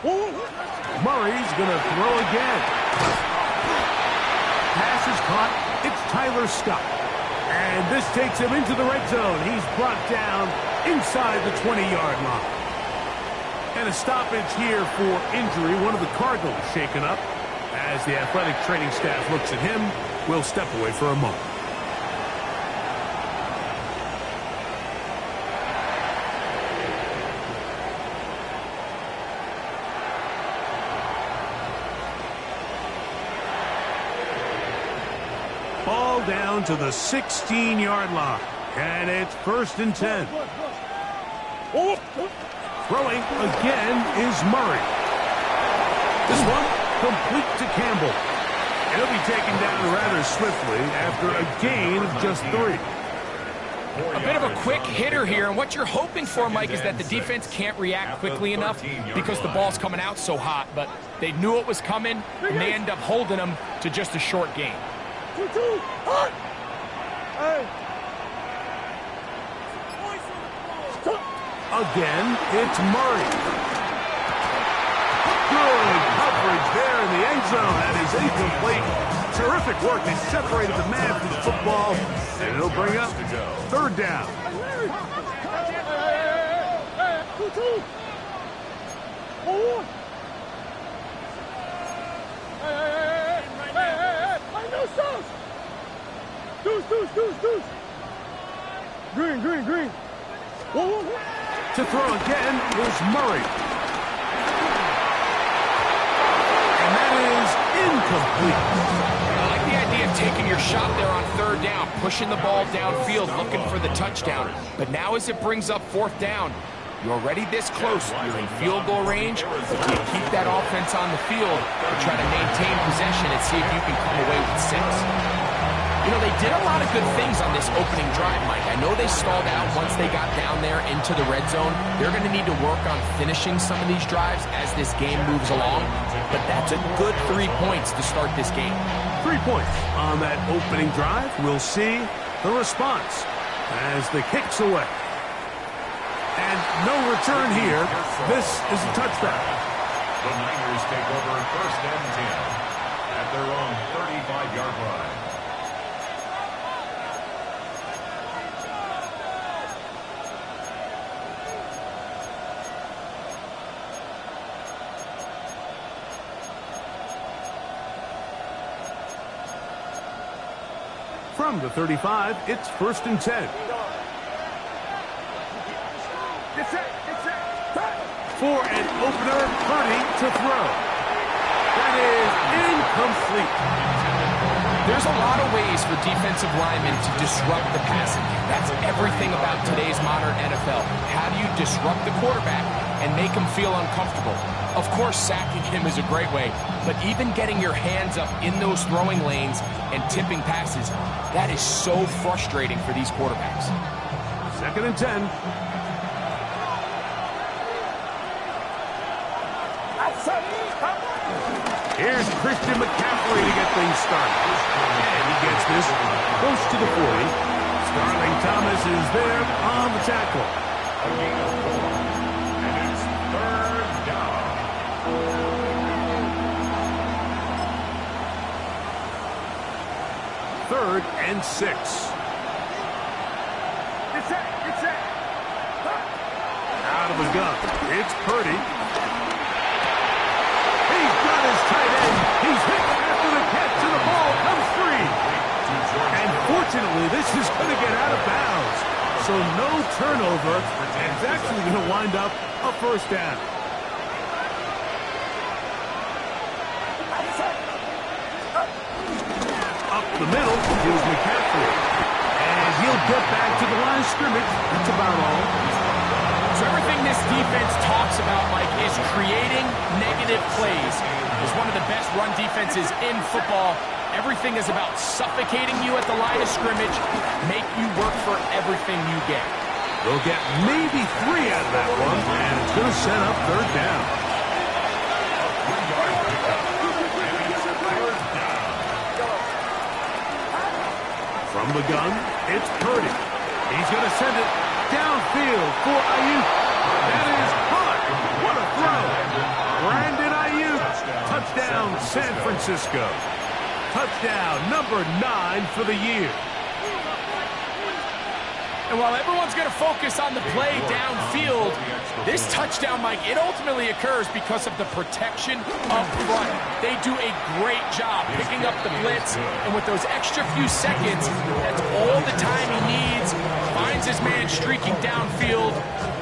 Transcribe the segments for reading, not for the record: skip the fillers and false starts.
Murray's going to throw again. Pass is caught. It's Tyler Scott. And this takes him into the red zone. He's brought down inside the 20-yard line. And a stoppage here for injury. One of the Cardinals shaken up. As the athletic training staff looks at him, we'll step away for a moment. Ball down to the 16-yard line. And it's 1st and 10. Throwing again is Murray. This one complete to Campbell. He'll be taken down rather swiftly after a gain of just 3. A bit of a quick hitter here, and what you're hoping for, Mike, is that the defense can't react quickly enough because the ball's coming out so hot, but they knew it was coming, and they end up holding them to just a short gain. Again, it's Murray. Good coverage there in the end zone. That is incomplete. Terrific work. They separated the man from the football, and it'll bring up 3rd down. Green. To throw again is Murray. And that is incomplete. I like the idea of taking your shot there on 3rd down, pushing the ball downfield, looking for the touchdown. But now as it brings up 4th down, you're already this close. You're in field goal range, but you keep that offense on the field and try to maintain possession and see if you can come away with 6. You know, they did a lot of good things on this opening drive, Mike. I know they stalled out once they got down there into the red zone. They're going to need to work on finishing some of these drives as this game moves along. But that's a good 3 points to start this game. 3 points on that opening drive. We'll see the response as the kick's away. And no return here. This is a touchdown. The Niners take over 1st and 10 at their own 35-yard line. From the 35, it's 1st and 10. For an opener, Purdy to throw. That is incomplete. There's a lot of ways for defensive linemen to disrupt the passing game. That's everything about today's modern NFL. How do you disrupt the quarterback and make him feel uncomfortable? Of course, sacking him is a great way, but even getting your hands up in those throwing lanes and tipping passes, that is so frustrating for these quarterbacks. 2nd and 10. Here's Christian McCaffrey to get things started. And he gets this close to the 40. Starling Thomas is there on the tackle. And it's 3rd down. 3rd and 6. Out of the gun. It's Purdy. He's got his tight end. He's hit after the catch, and the ball comes free. And fortunately, this is going to get out of bounds. So no turnover, and it's actually going to wind up a 1st down. Up the middle is McCaffrey. And he'll get back to the line of scrimmage. That's about all. So everything this defense talks about, Mike, is creating negative plays. It's one of the best run defenses in football. Everything is about suffocating you at the line of scrimmage, make you work for everything you get. They'll get maybe 3 out of that one, and it's going to set up 3rd down. From the gun, it's Purdy. He's going to send it downfield for Ayuk. That is caught. What a throw. Francisco. Touchdown number 9 for the year. And while everyone's going to focus on the play downfield, this touchdown, Mike, it ultimately occurs because of the protection up front. They do a great job picking up the blitz, and with those extra few seconds, that's all the time he needs. Finds his man streaking downfield,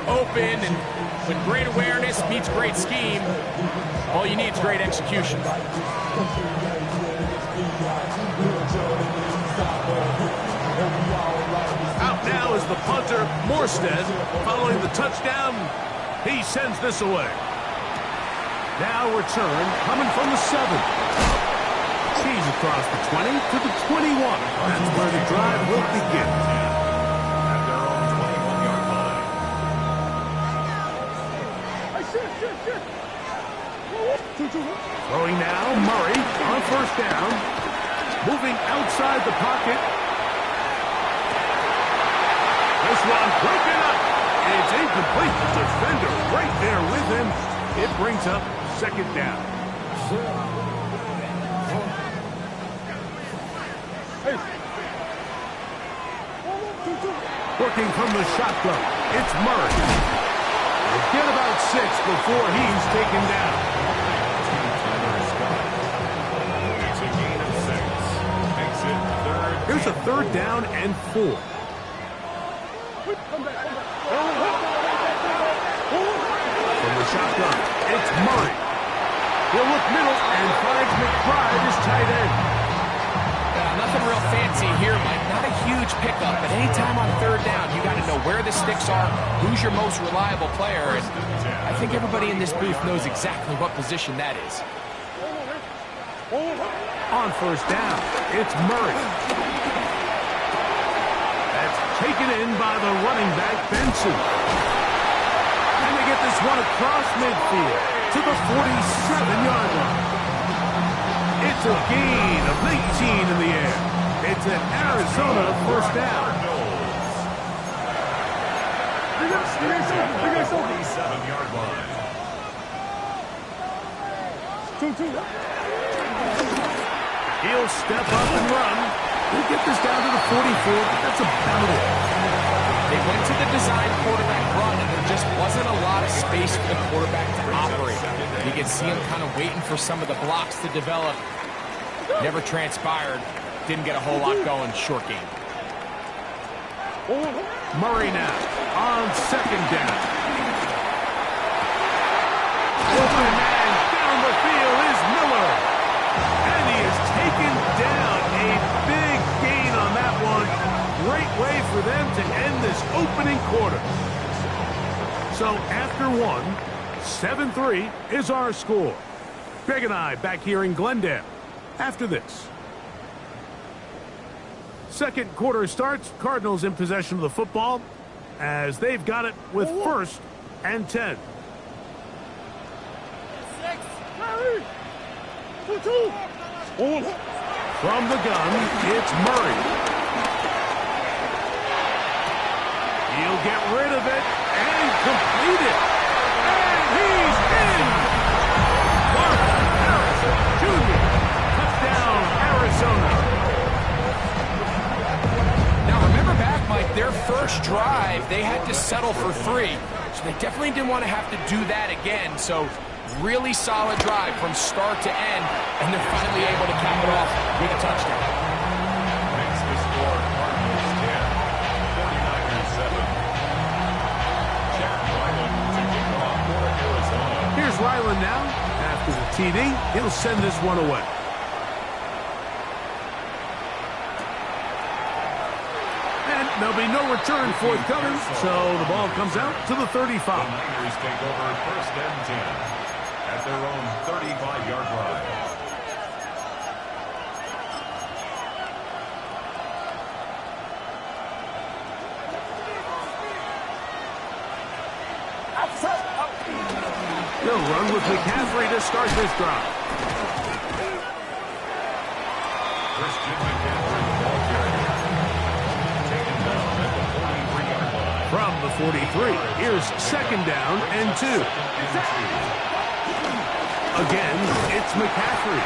open, and with great awareness meets great scheme, all you need is great execution. Out now is the punter, Morstead. Following the touchdown, he sends this away. Now return coming from the 7. He's across the 20 to the 21. That's where the drive will begin. At their own 21-yard line. Throwing now, Murray on first down. Moving outside the pocket. This one broken up. It's incomplete. The defender right there with him. It brings up second down. Working from the shotgun, it's Murray. We'll get about 6 before he's taken down. It's a gain of 6. Makes it third. Here's a third down and 4. From the shotgun, it's Murray. He'll look middle and finds McBride as tight end. Nothing real fancy here, Mike. Not a huge pickup, but anytime on third down, you got to know where the sticks are, who's your most reliable player, and I think everybody in this booth knows exactly what position that is. On first down, it's Murray. That's taken in by the running back, Benson. And they get this one across midfield to the 47-yard line. It's a gain of 19 in the air. It's an Arizona first down. 47-yard line. He'll step up and run. He'll get this down to the 44, but that's about it. They went to the design quarterback run, and there just wasn't a lot of space for the quarterback to operate. You can see him kind of waiting for some of the blocks to develop. Never transpired. Didn't get a whole lot going. Short game. Murray now on second down. Open man down the field is Miller. And he is taken down. A big gain on that one. Great way for them to end this opening quarter. So after one, 7-3 is our score. Greg and I back here in Glendale after this. Second quarter starts. Cardinals in possession of the football as they've got it with first and 10. From the gun, it's Murray. He'll get rid of it and complete it. And he's in! Marvin Harrison Jr. Touchdown, Arizona. Now remember back, Mike, their first drive, they had to settle for 3. So they definitely didn't want to have to do that again. So really solid drive from start to end, and they're finally able to cap it off with a touchdown. Makes the score Cardinals 10, 49ers 7. Jack Ryland to kick off for Arizona. Here's Ryland now. After the TD, he'll send this one away. And there'll be no return forthcoming, so the ball comes out to the 35. The Niners take over first and 10 at their own 35-yard line. They'll run with McCaffrey to start this drive. Christian McCaffrey, the ball carrier. Taken down at the 43-yard line. From the 43, here's second down and 2. Again, it's McCaffrey.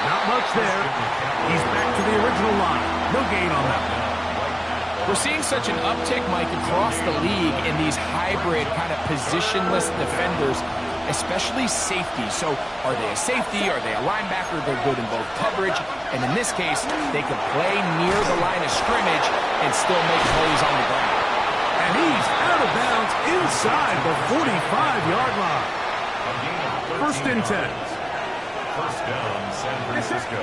Not much there. He's back to the original line. No gain on that one. We're seeing such an uptick, Mike, across the league in these hybrid kind of positionless defenders, especially safety. So are they a safety? Are they a linebacker? They're good in both coverage. And in this case, they can play near the line of scrimmage and still make plays on the ground. And he's out of bounds inside the 45-yard line. First and 10. First down, San Francisco.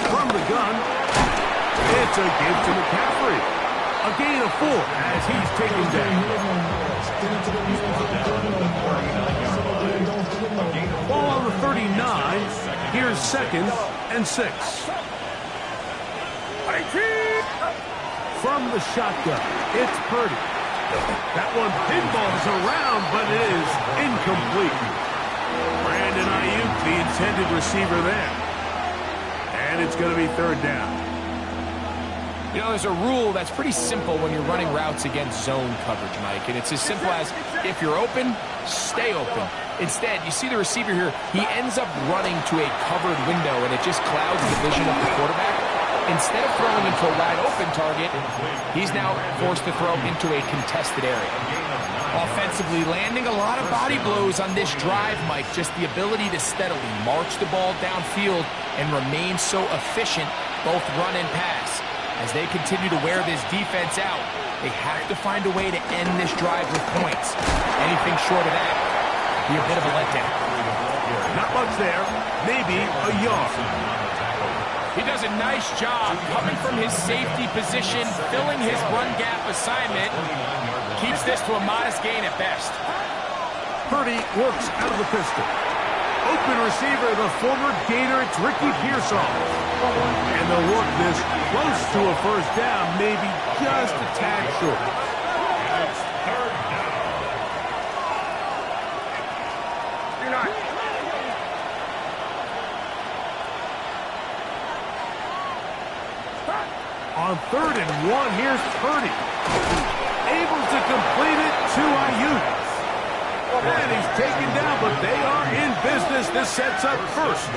From the gun, it's a give to McCaffrey. A gain of 4 as he's taken down. Ball on the 39. Here's 2nd and 6. From the shotgun, it's Purdy. That one pinballs around, but it is incomplete. Brandon Ayuk, the intended receiver there. And it's going to be 3rd down. You know, there's a rule that's pretty simple when you're running routes against zone coverage, Mike. And it's as simple as, if you're open, stay open. Instead, you see the receiver here, he ends up running to a covered window, and it just clouds the vision of the quarterback. Instead of throwing into a wide-open target, he's now forced to throw into a contested area. Offensively, landing a lot of body blows on this drive, Mike. Just the ability to steadily march the ball downfield and remain so efficient, both run and pass. As they continue to wear this defense out, they have to find a way to end this drive with points. Anything short of that would be a bit of a letdown. Not much there. Maybe a yard. He does a nice job coming from his safety position, filling his run gap assignment. Keeps this to a modest gain at best. Purdy works out of the pistol. Open receiver, the former Gator, it's Ricky Pearsall. And they'll work this close to a 1st down, maybe just a tad short. It's 3rd down. On 3rd and 1, here's Purdy. Able to complete it to Ayuk. And he's taken down, but they are in business. This sets up 1st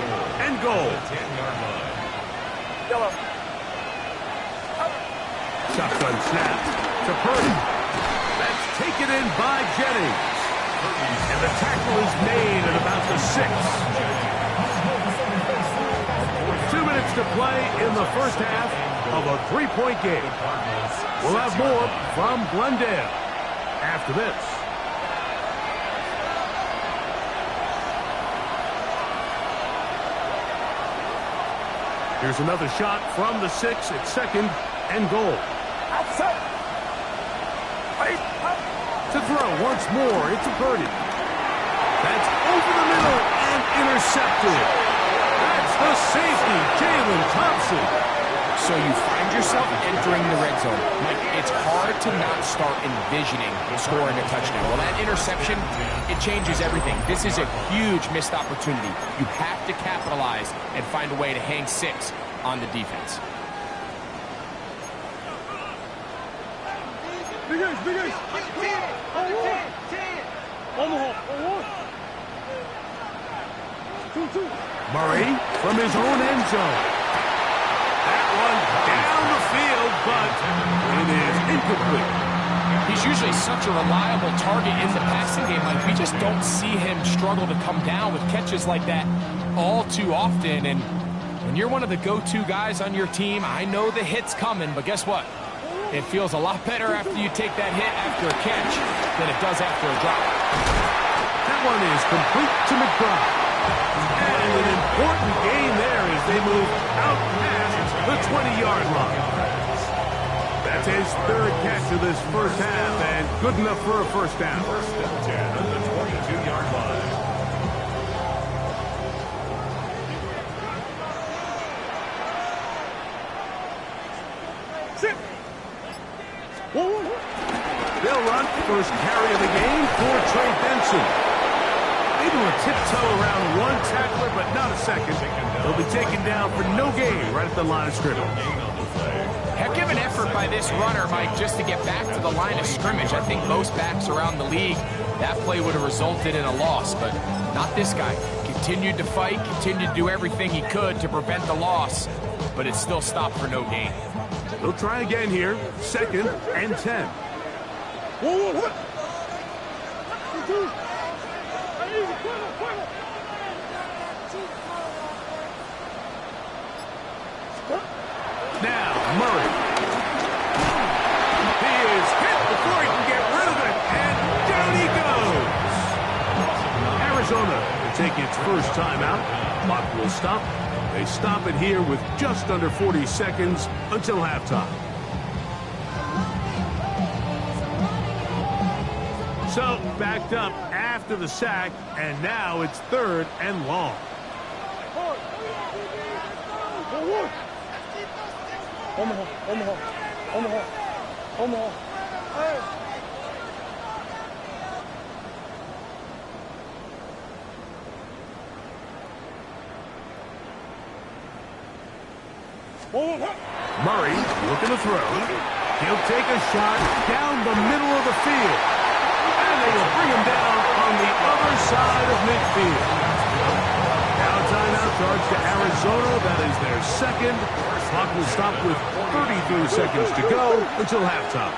and goal. 10-yard line. Shotgun snap to Purdy. That's taken in by Jennings. And the tackle is made at about the 6. 2 minutes to play in the 1st half of a 3-point game. We'll have more from Glendale after this. Here's another shot from the 6 at 2nd and goal. To throw once more, it's a Purdy. That's over the middle and intercepted. That's the safety, Jalen Thompson. So you find yourself entering the red zone. Mike, it's hard to not start envisioning scoring a touchdown. Well, that interception, it changes everything. This is a huge missed opportunity. You have to capitalize and find a way to hang 6 on the defense. Murray from his own end zone. That one down the field, but it is incomplete. He's usually such a reliable target in the passing game. Like, we just don't see him struggle to come down with catches like that all too often. And when you're one of the go-to guys on your team, I know the hit's coming, but guess what? It feels a lot better after you take that hit after a catch than it does after a drop. That one is complete to McBride. And an important gain there as they move out past the 20-yard line. That's his 3rd catch of this 1st half, and good enough for a 1st down. 1st and 10 at the 22-yard line. They'll run first carry of the game for Trey Benson. Able to tiptoe around one tackler, but not a second. He'll be taken down for no gain right at the line of scrimmage. Heck of an effort by this runner, Mike, just to get back to the line of scrimmage. I think most backs around the league, that play would have resulted in a loss, but not this guy. continued to fight, continued to do everything he could to prevent the loss, but it still stopped for no gain. He'll try again here. 2nd and 10. Now, Murray. He is hit before he can get rid of it, and down he goes. Arizona will take its first timeout. Clock will stop. They stop it here with just under 40 seconds until halftime. So, backed up after the sack, and now it's 3rd and long. Murray looking to throw. He'll take a shot down the middle of the field. And they will bring him down on the other side of midfield. Now a timeout charge to Arizona. That is their 2nd. Clock will stop with 33 seconds to go until halftime.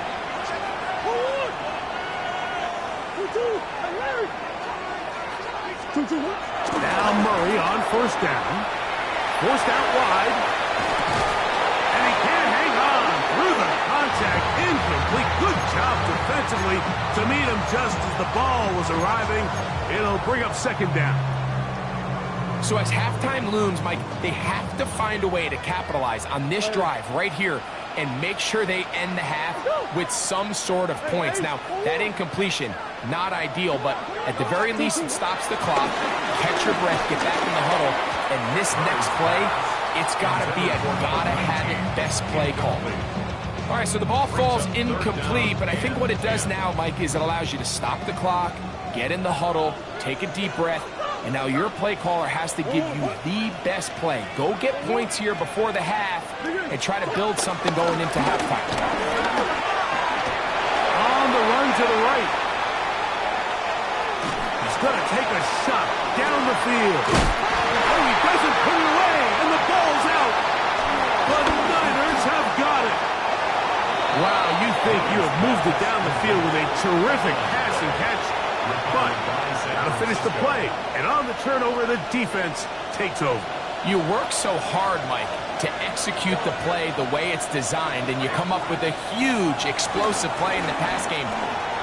Now Murray on 1st down. Forced out wide. And he can't hang on through the contact. Incomplete. Good job defensively to meet him just as the ball was arriving. It'll bring up 2nd down. So as halftime looms, Mike, they have to find a way to capitalize on this drive right here and make sure they end the half with some sort of points. Now, that incompletion, not ideal, but at the very least it stops the clock. Catch your breath, get back in the huddle, and this next play, it's got to be a gotta-have-it best play call. All right, so the ball falls incomplete, but I think what it does now, Mike, is it allows you to stop the clock, get in the huddle, take a deep breath, and now your play caller has to give you the best play. Go get points here before the half and try to build something going into halftime. On the run to the right. He's going to take a shot down the field. Oh, he doesn't put it away, and the ball's out. The Niners have got it. Wow, you think you have moved it down the field with a terrific pass and catch, but got to finish the play. And on the turnover, the defense takes over. You work so hard, Mike, to execute the play the way it's designed, and you come up with a huge, explosive play in the pass game,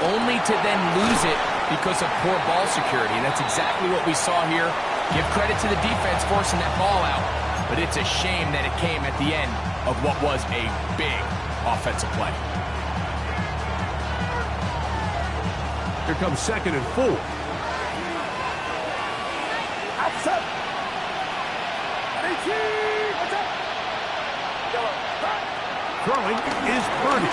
only to then lose it because of poor ball security. And that's exactly what we saw here. Give credit to the defense forcing that ball out, but it's a shame that it came at the end of what was a big offensive play. Here comes 2nd and 4. Throwing is Purdy.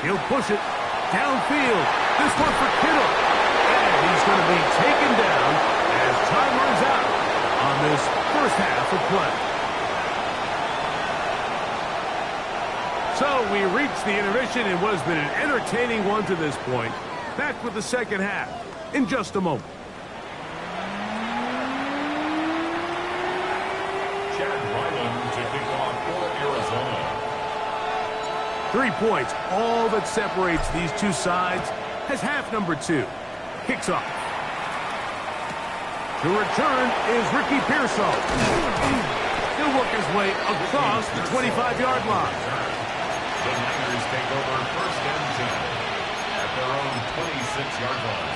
He'll push it downfield. This one for Kittle. And he's going to be taken down as time runs out on this first half of play. So we reached the intermission in what has been an entertaining one to this point. Back with the 2nd half in just a moment. Chad Ryland to kick off for Arizona. 3 points, all that separates these two sides, as half number 2 kicks off. The return is Ricky Pearsall. He'll work his way across the 25-yard line. The Niners take over 1st and 10 at their own 26-yard line.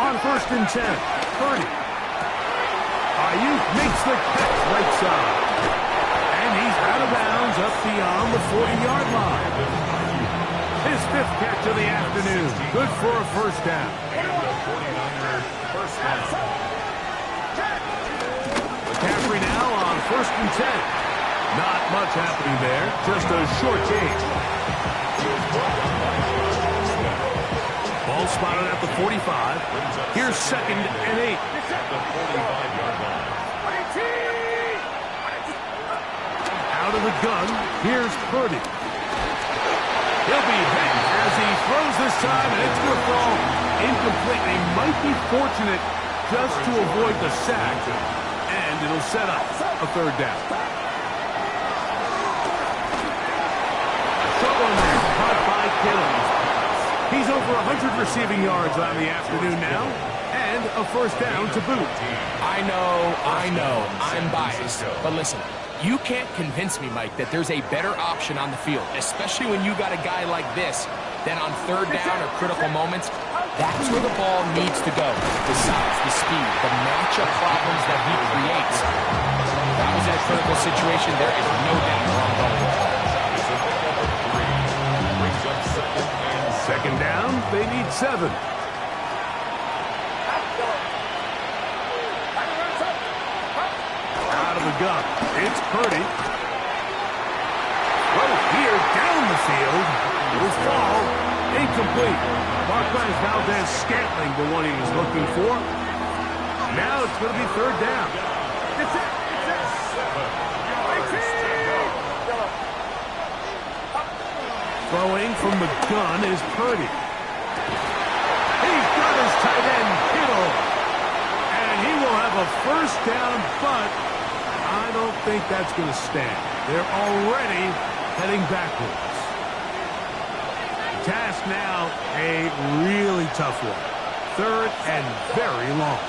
On 1st and 10, Purdy. Ayuk makes the catch right side. And he's out of bounds up beyond the 40-yard line. His 5th catch of the afternoon. Good for a 1st down. And the 49ers first down. McCaffrey now on 1st and 10. Not much happening there. Just a short gain. Ball spotted at the 45. Here's 2nd and 8. At the 45-yard line. Out of the gun, here's Purdy. He'll be hit as he throws this time, and it's going to fall incomplete. They might be fortunate just to avoid the sack, and it'll set up a third down. Short one there, caught by Kittle. He's over 100 receiving yards on the afternoon now, and a first down to boot. I know, I'm biased, but listen, you can't convince me, Mike, that there's a better option on the field, especially when you got a guy like this, that on third down or critical moments, that's where the ball needs to go. The size, the speed, the matchup problems that he creates. If that was in a critical situation, there is no doubt where I'm going with that. Second down, they need 7. Out of the gun, it's Purdy. Throw here down the field. Will fall incomplete. Marquez Valdez-Scantling, the one he was looking for. Now it's going to be third down. It's it. Throwing from the gun is Purdy. He's got his tight end, Kittle. And he will have a first down, but I don't think that's going to stand. They're already heading backwards. Task now, a really tough one. Third and very long.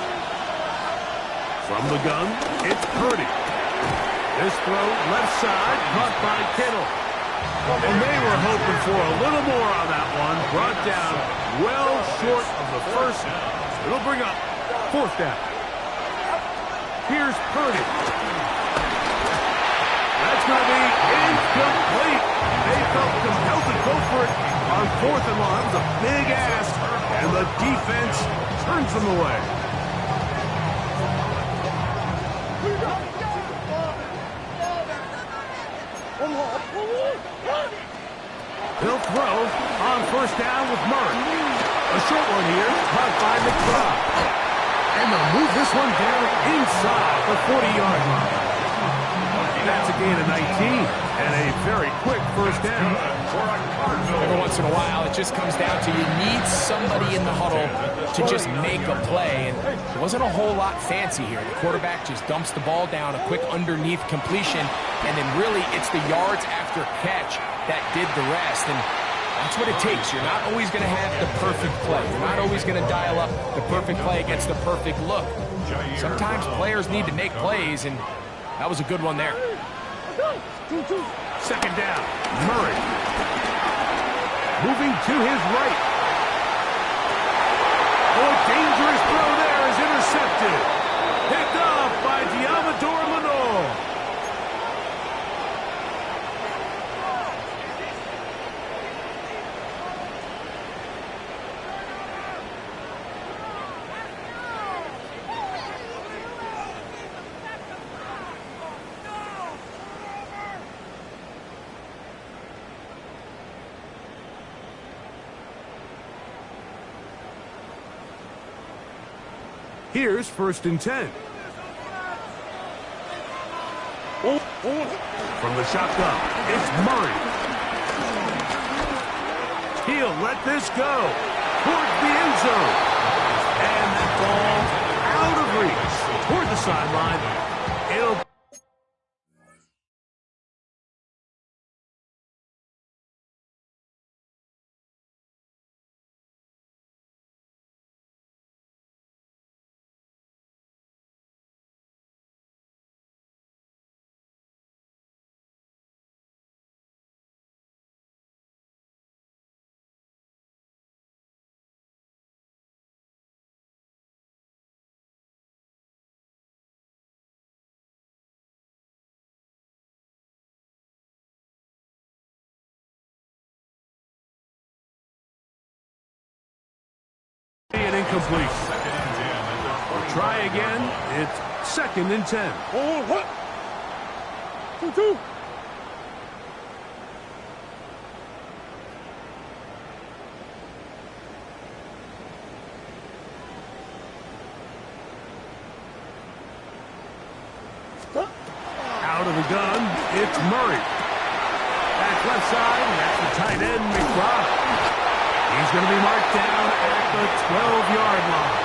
From the gun, it's Purdy. This throw left side, caught by Kittle. And they were hoping for a little more on that one. Brought down well short of the first. It'll bring up fourth down. Here's Purdy. That's going to be incomplete. They felt compelled to go for it on fourth and long. That was a big ask, and the defense turns them away. He'll throw on first down with Murray. A short one here, caught by McBride. And they'll move this one down inside the 40-yard line. That's a gain of 19 and a very quick first down. Every once in a while, it just comes down to you need somebody in the huddle to just make a play. And it wasn't a whole lot fancy here. The quarterback just dumps the ball down, a quick underneath completion, and then really it's the yards after catch that did the rest. And that's what it takes. You're not always going to have the perfect play. You're not always going to dial up the perfect play against the perfect look. Sometimes players need to make plays, and that was a good one there. Second down, Murray. Moving to his right. Oh, a dangerous throw there is intercepted. Picked off by Diamador Lenore. Here's first and 10. From the shotgun, it's Murray. He'll let this go towards the end zone. And that ball out of reach toward the sideline. It'll an incomplete. We'll try again. It's second and 10. Oh, 2-2. Out of the gun, it's Murray. Back left side, that's the tight end, McBride. He's going to be marked down at the 12-yard line.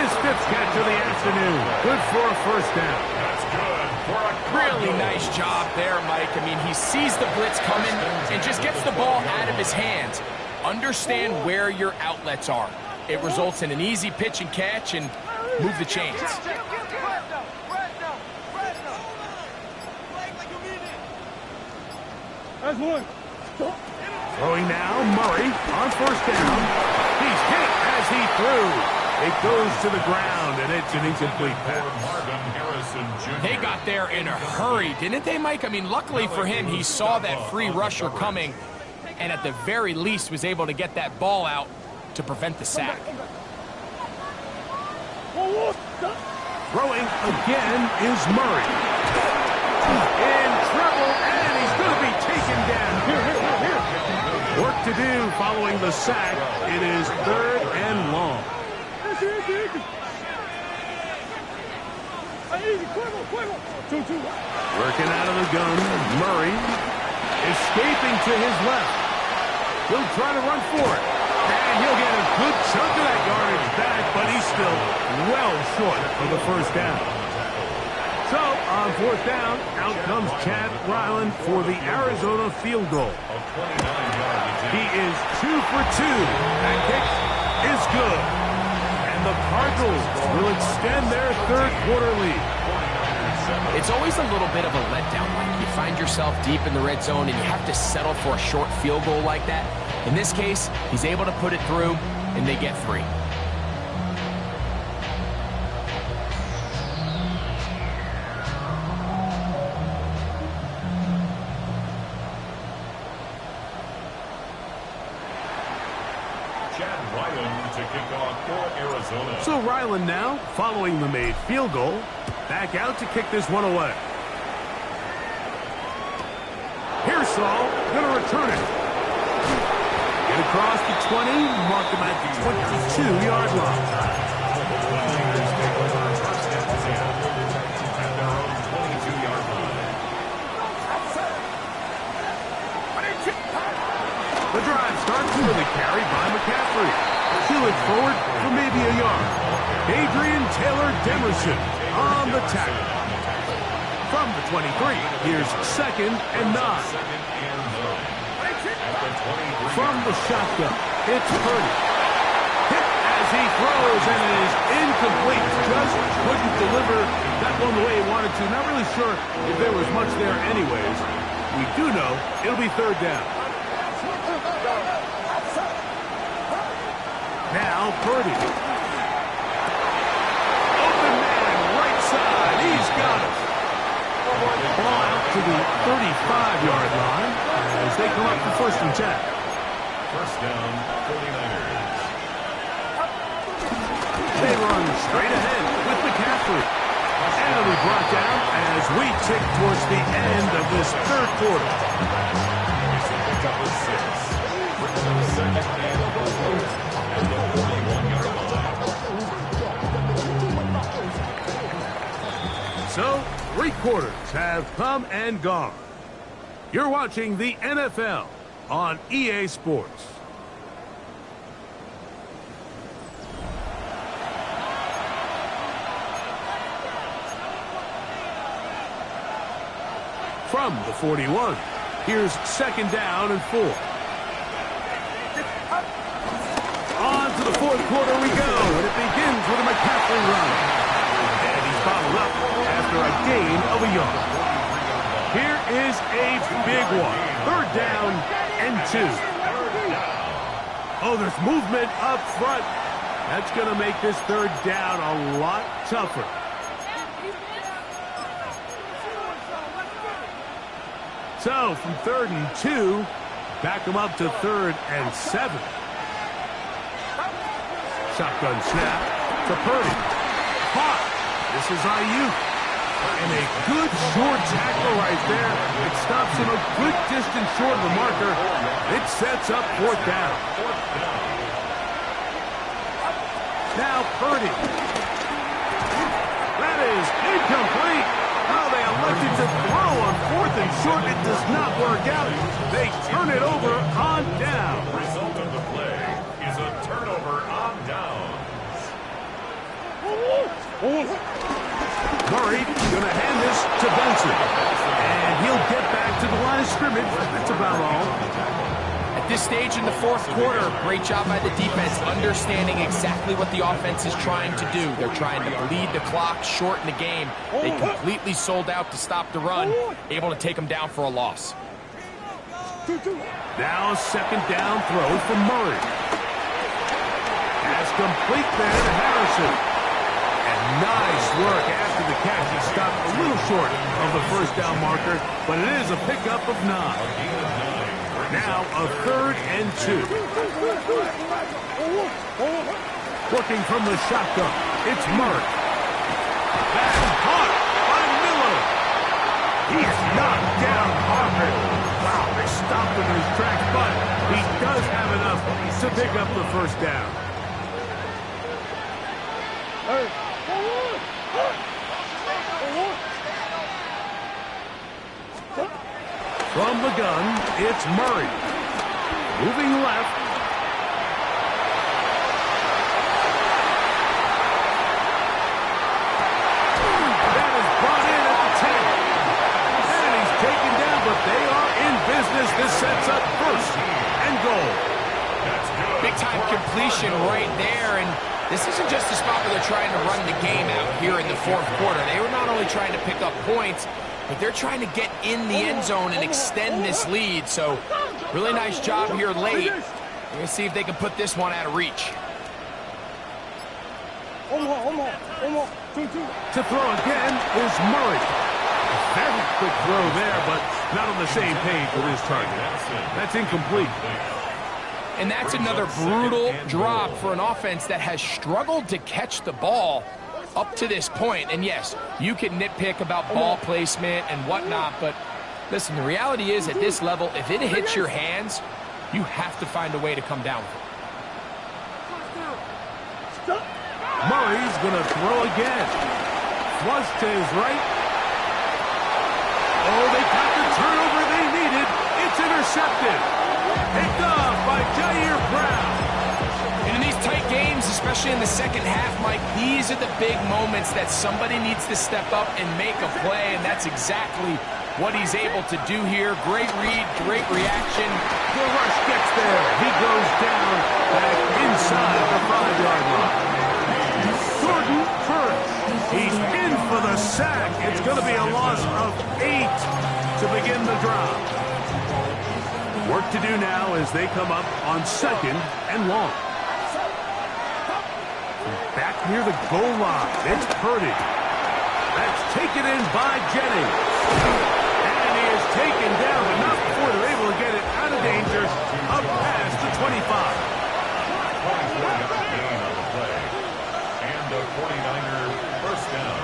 His 5th catch of the afternoon. Good for a first down. That's good for a Really nice job there, Mike. I mean, he sees the blitz coming and just gets the ball out of his hands. Understand where your outlets are. It results in an easy pitch and catch and move the chains. That's one. Throwing now, Murray on first down. He's hit as he threw. It goes to the ground, and it's an incomplete pass. Marvin Harrison Jr. They got there in a hurry, didn't they, Mike? I mean, luckily for him, he saw that free rusher coming and at the very least was able to get that ball out to prevent the sack. Throwing again is Murray. In trouble, and he's going to be taken down. Work to do following the sack. It is 3rd and long. Working out of the gun, Murray escaping to his left. He'll try to run for it. And he'll get a good chunk of that yardage back, but he's still well short of the first down. So, on 4th down, out comes Chad Ryland for the Arizona field goal. He is 2 for 2. That kick is good. And the Cardinals will extend their 3rd quarter lead. It's always a little bit of a letdown. Like you find yourself deep in the red zone and you have to settle for a short field goal like that. In this case, he's able to put it through, and they get 3. Chad Ryland to kick off for Arizona. So Ryland now, following the made field goal, back out to kick this one away. Pearsall going to return it. Get across the 20, mark him at the 22-yard line. The drive starts with a carry by McCaffrey. Peel it forward for maybe a yard. Adrian Taylor Demerson on the tackle. From the 23, here's 2nd and 9. From the shotgun, it's Purdy. Hit as he throws, and it is incomplete. Just couldn't deliver that one the way he wanted to. Not really sure if there was much there anyways. We do know it'll be 3rd down. Now Purdy. Open man, right side. He's got it. Ball out to the 35-yard line as they come up for 1st and 10. First down, 49ers. They run straight ahead with McCaffrey. And it'll be brought down as we tick towards the end of this 3rd quarter. It's a pickup of 6. Brings up 2nd and 4 at the 41-yard line. So, 3 quarters have come and gone. You're watching the NFL on EA Sports. From the 41, here's 2nd down and 4. On to the 4th quarter we go, and it begins with a McCaffrey run. And he's followed up after a gain of a yard. Here is a big one. 3rd down and 2. Oh, there's movement up front. That's going to make this 3rd down a lot tougher. So, from 3rd and 2, back them up to 3rd and 7. Shotgun snap to Purdy. Caught. This is Ayuk. And a good short tackle right there. It stops him a good distance short of the marker. It sets up 4th down. Now Purdy. That is incomplete. Oh, they attempted to throw on 4th and short. It does not work out. They turn it over on down. The result of the play is a turnover on downs. Murray going to hand this to Benson. And he'll get back to the line of scrimmage. That's about all. At this stage in the 4th quarter, great job by the defense understanding exactly what the offense is trying to do. They're trying to bleed the clock, shorten the game. They completely sold out to stop the run, able to take them down for a loss. Now a 2nd down throw from Murray. Pass complete there to Harrison. And nice work after the catch. He stopped a little short of the 1st down marker, but it is a pickup of 9. Now a 3rd and 2. Working from the shotgun, it's Murray. Back caught by Miller. He's knocked down Harper. Wow, they stopped him in his tracks, but he does have enough to pick up the 1st down. From the gun, it's Murray. Moving left. That is brought in at the 10. And he's taken down, but they are in business. This sets up 1st and goal. Big time completion right there, and this isn't just a spot where they're trying to run the game out here in the 4th quarter. They were not only trying to pick up points, but they're trying to get in the end zone and extend this lead. So really nice job here late. We're going to see if they can put this one out of reach. To throw again is Murray. A very quick throw there, but not on the same page with his target. That's incomplete. And that's another brutal drop for an offense that has struggled to catch the ball up to this point. And yes, you can nitpick about ball placement and whatnot, but listen, the reality is at this level, if it hits your hands, you have to find a way to come down with it. Murray's going to throw again. Flush to his right. Oh, they got the turnover they needed. It's intercepted. Picked off by Jair Brown. In these tight games, especially in the 2nd half, Mike, these are the big moments that somebody needs to step up and make a play, and that's exactly what he's able to do here. Great read, great reaction. The rush gets there. He goes down back inside the 5-yard line. Jordan Burch. He's in for the sack. It's going to be a loss of 8 to begin the drive. Work to do now as they come up on 2nd and long. Back near the goal line, it's Purdy. That's taken in by Jennings. And he is taken down, but not before they're able to get it out of danger, up past the 25. And a 49er 1st down.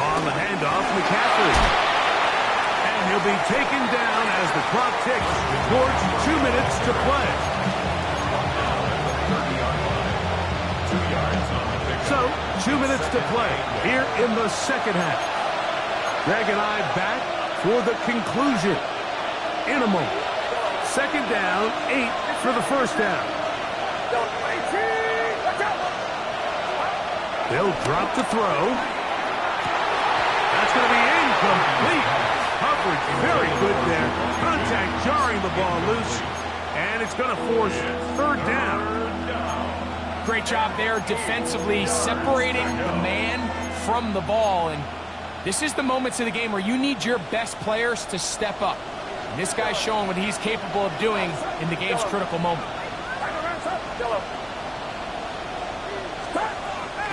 On the handoff, McCaffrey. And he'll be taken down as the clock ticks towards 2 minutes to play. So, 2 minutes to play here in the 2nd half. Greg and I back for the conclusion in a moment. 2nd down, 8 for the 1st down. They'll drop the throw. That's going to be incomplete. Coverage very good there. Contact jarring the ball loose. And it's going to force 3rd down. Great job there defensively, separating the man from the ball. And this is the moments of the game where you need your best players to step up. And this guy's showing what he's capable of doing in the game's critical moment.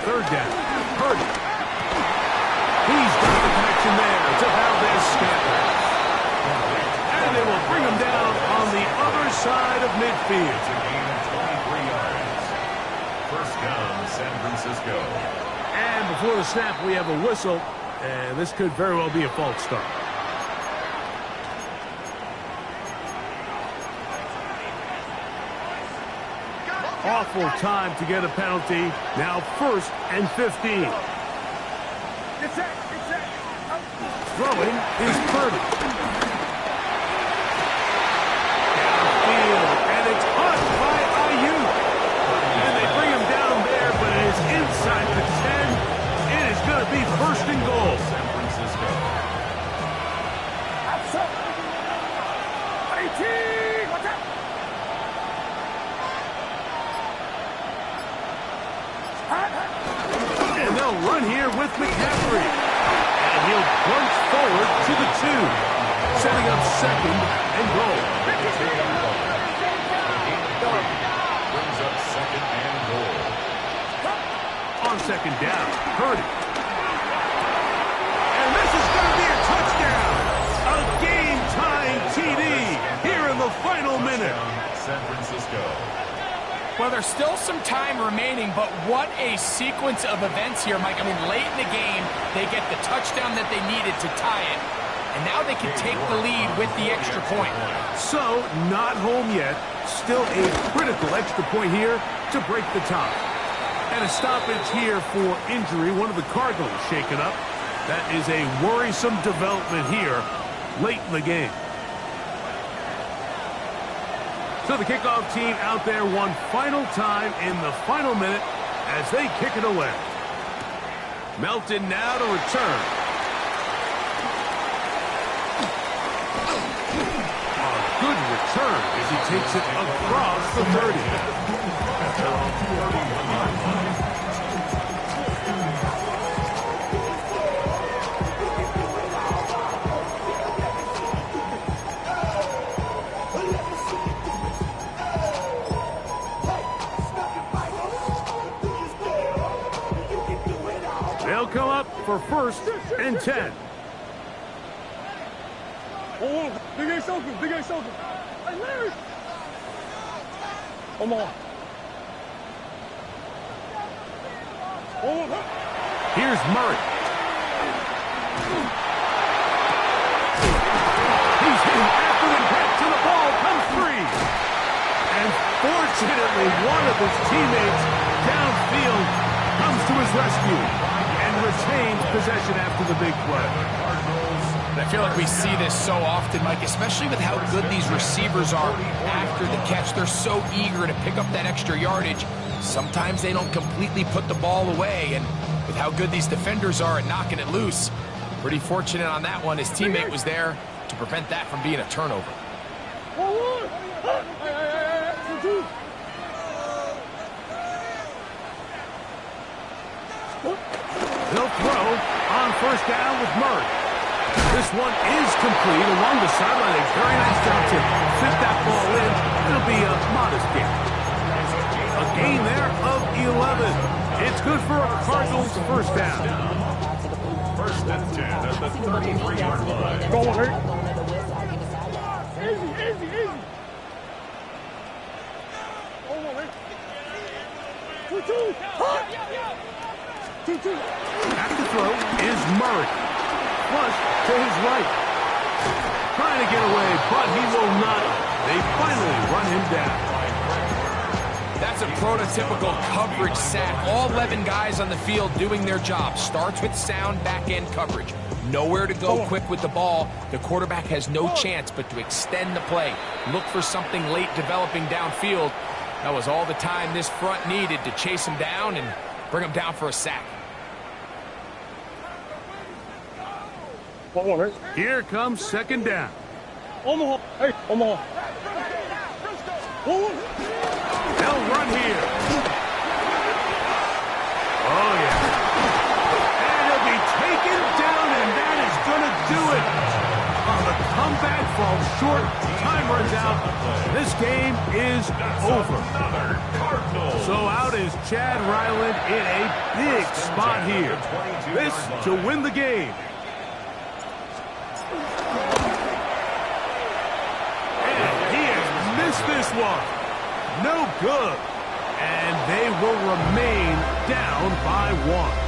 3rd down. Purdy. He's got the connection there to Valdez-Scantling. And they will bring him down on the other side of midfield. 23 yards. 1st down, San Francisco. And before the snap, we have a whistle. And this could very well be a false start. Awful time to get a penalty. Now 1st and 15. Throwing is Purdy. Downfield, and it's caught by Ayuk. And they bring him down there, but it is inside the 10. It is going to be first and goal. San Francisco. And they'll run here with McCaffrey. And he'll punch forward to the 2, setting up second and goal. Brings up second and goal. On second down, Purdy. And this is going to be a touchdown. A game-tying TD here in the final minute. San Francisco. Well, there's still some time remaining, but what a sequence of events here, Mike. I mean, late in the game, they get the touchdown that they needed to tie it, and now they can take the lead with the extra point. So, not home yet. Still a critical extra point here to break the tie. And a stoppage here for injury. One of the Cardinals shaken up. That is a worrisome development here late in the game. So the kickoff team out there one final time in the final minute as they kick it away. Melton now to return. A good return as he takes it across the 30. They'll come up for first and 10. Oh, big ass open, big ass open. Hey, Larry. Come on. Oh, Here's Murray. He's hitting after impact to the ball. Comes free. And fortunately, one of his teammates downfield comes to his rescue and retains possession after the big play. I feel like we see this so often, Mike, especially with how good these receivers are after the catch. They're so eager to pick up that extra yardage. Sometimes they don't completely put the ball away, and with how good these defenders are at knocking it loose, pretty fortunate on that one. His teammate was there to prevent that from being a turnover. He'll throw on first down with Murray. This one is complete along the sideline. A very nice job to fit that ball in. It'll be a modest gain. A gain there of 11. It's good for a Cardinals first down. First and 10 at the 33-yard line. go on, Larry. Easy, easy, easy. Go on, Larry. 2-2. Hot. 2-2. Back to throw is Murray. Flush to his right. Trying to get away, but he will not. They finally run him down. That's a prototypical coverage sack. All 11 guys on the field doing their job. Starts with sound back-end coverage. Nowhere to go quick with the ball. The quarterback has no chance but to extend the play. Look for something late developing downfield. That was all the time this front needed to chase him down and bring him down for a sack. Go on, Larry. Here comes second down. Omaha. Hey, Omaha. Go on. They'll run here. Oh, yeah. And he'll be taken down, and that is going to do it. The comeback falls short. Time runs out. This game is over. So out is Chad Ryland in a big spot here. This to win the game. And he has missed this one. No good. And they will remain down by 1.